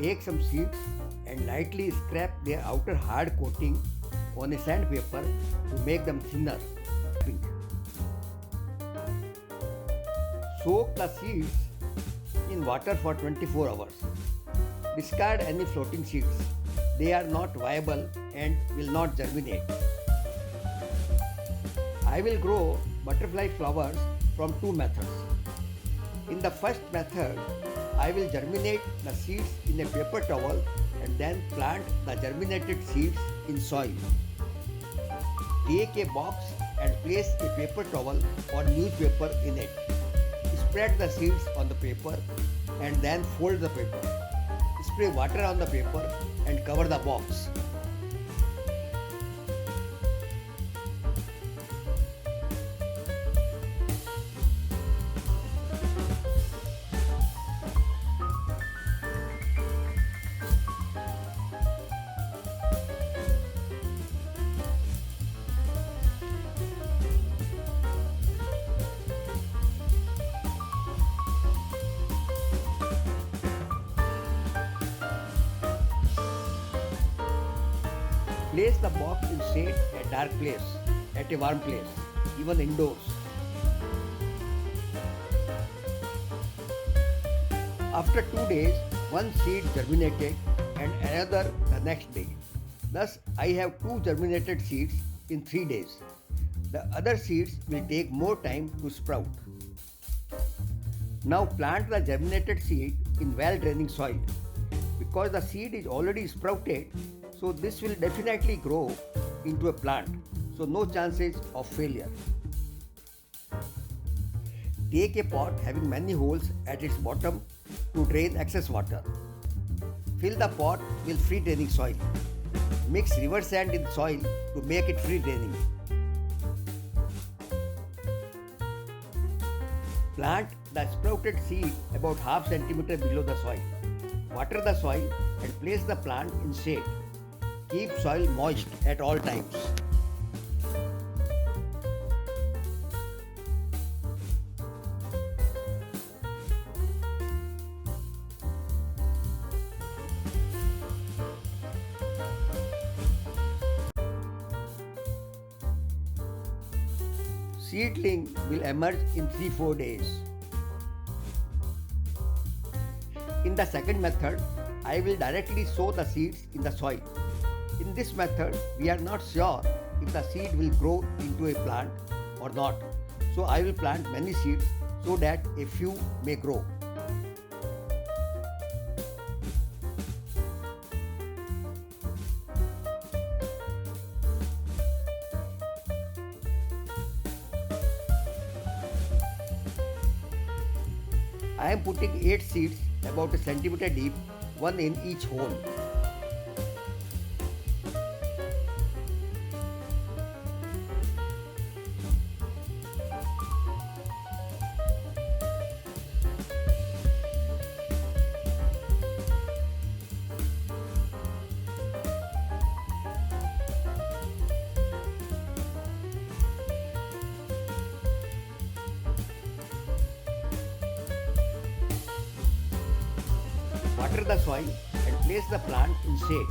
Take some seeds and lightly scrape their outer hard coating on a sandpaper to make them thinner. Soak the seeds in water for 24 hours. Discard any floating seeds. They are not viable and will not germinate. I will grow butterfly flowers from two methods. In the first method, I will germinate the seeds in a paper towel and then plant the germinated seeds in soil. Take a box and place a paper towel or newspaper in it. Spread the seeds on the paper and then fold the paper. Spray water on the paper and cover the box. Place the box in shade, a dark place, at a warm place, even indoors. After 2 days, one seed germinated and another the next day. Thus, I have 2 germinated seeds in 3 days. The other seeds will take more time to sprout. Now plant the germinated seed in well-draining soil. Because the seed is already sprouted, so this will definitely grow into a plant, so no chances of failure. Take a pot having many holes at its bottom to drain excess water. Fill the pot with free draining soil. Mix river sand in soil to make it free draining. Plant the sprouted seed about half centimeter below the soil. Water the soil and place the plant in shade. Keep soil moist at all times. Seedling will emerge in 3-4 days. In the second method, I will directly sow the seeds in the soil. In this method, we are not sure if the seed will grow into a plant or not. So I will plant many seeds so that a few may grow. I am putting 8 seeds about a centimeter deep, one in each hole. Water the soil and place the plant in shade.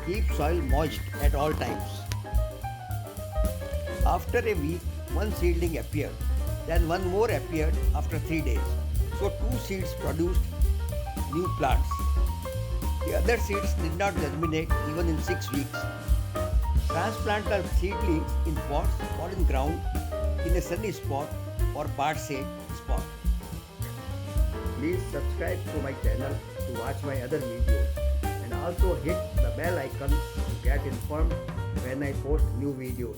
Keep soil moist at all times. After a week, one seedling appeared. Then one more appeared after 3 days. So 2 seeds produced new plants. The other seeds did not germinate even in 6 weeks. Transplant the seedlings in pots or in ground in a sunny spot or part shade spot. Please subscribe to my channel to watch my other videos and also hit the bell icon to get informed when I post new videos.